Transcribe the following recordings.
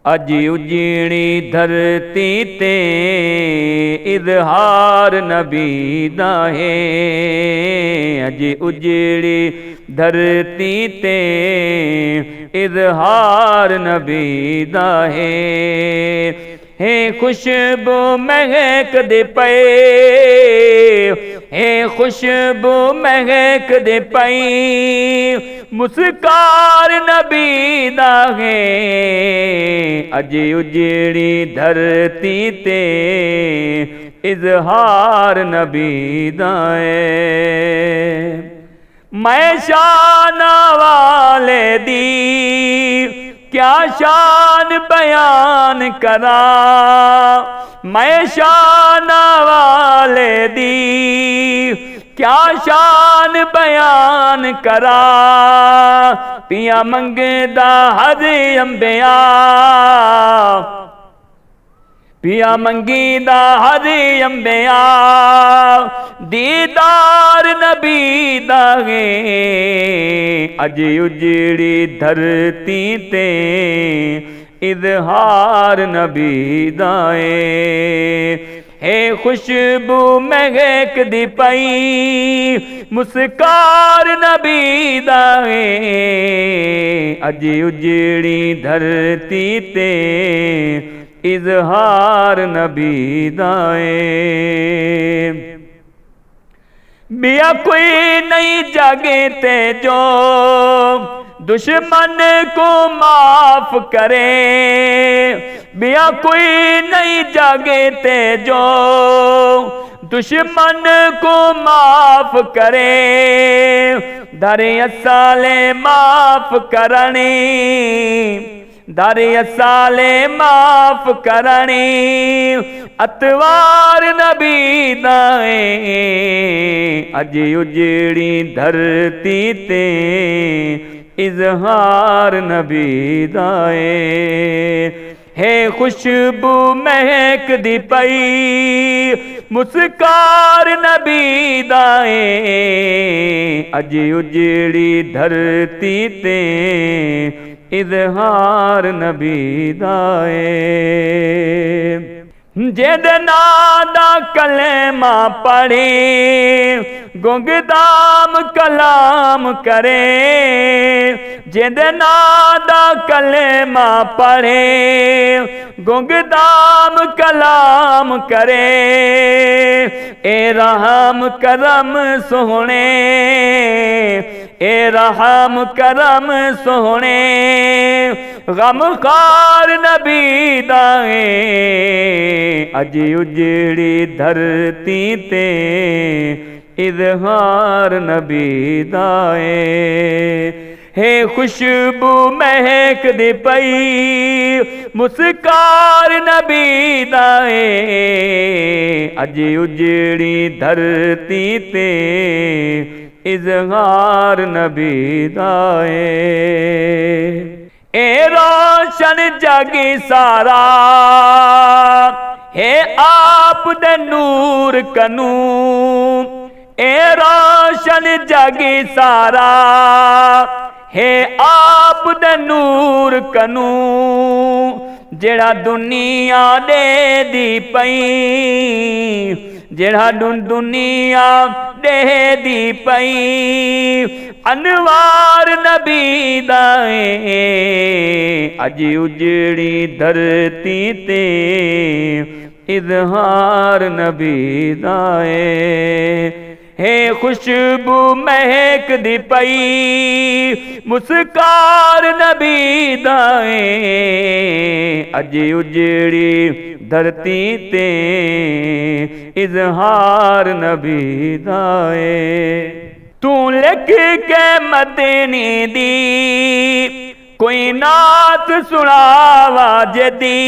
अज उजड़ी धरती ते इजहार नबी दा है। अज उजड़ी धरती ते इजहार नबी दा है खुशबू महक दे पे, है खुशबू महक दे पई, मुस्कार नबी दा है। अज उजड़ी धरती ते इजहार नबी दा है। मैं शान वाले दी क्या शान बयान करा, मैं शान वाले दी क्या शान बयान करा। पिया मंगदा हर अंबिया, पिया मंगीदा हर अंबिया, दीदार नबी दा है। अज उजड़ी धरती ते इजहार नबी दा है खुशबू महक दी पई, मुस्कार नबी दा है। अज उजड़ी धरती ते इजहार नबी दा है। बिया कोई नहीं जागे ते जो दुश्मन को माफ करे, बिया कोई नहीं जागे ते जो दुश्मन को माफ करे। दरिया साले माफ करनी, दरिया साले माफ करनी, अतवार नबी दा है। अज उजड़ी धरती ते इजहार नबी दा है खुशबू महक दी पई, मुस्कार नबी दा है। अज उजड़ी धरती ते इजहार नबी दा है। जेद नादा कलेमा पढ़े गुंगदाम कलाम करे, जेद नादा कलेमा पढ़े गुंगदाम कलाम करे। ए रहम करम सोहने, ए रहम करम सोहने, गमखार नबी दा है। अज उजड़ी धरती ते इजहार नबी दा है खुशबू महक दे पई, मुस्कार नबी दा है। अज उजड़ी धरती ते इजहार नबी दा है। ए रोशन जग सारा है आप दे नूर कनू, ए रोशन जग सारा है आप दे नूर कनू। जेड़ा दुनिया दे दी पई, जेड़ा दुनिया दे दी पई, अनवार नबी दा है। अज उजड़ी धरती ते इजहार नबी दा है खुशबू महक दी पई, मुस्कार नबी दा है। अज उजड़ी धरती ते इजहार नबी दा है। तू लिख के मदनी दी कोई नात सुनावा जदी,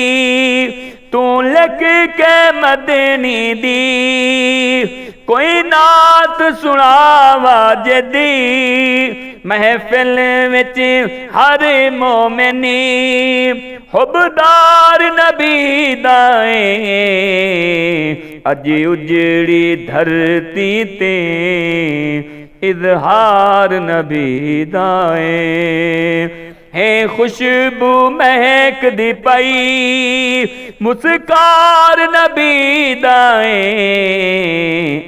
तू लिख के मदनी दी कोई नात सुनावा जदी। महफिल विच हर मोमिनी हुबदार नबी दा है। अज उजड़ी धरती ते इजहार नबी दा है खुशबू महकदी पई मुस्कार नबी दाए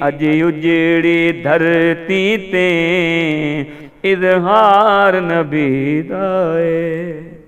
अज उजड़ी धरती ते इजहार नबी दाए।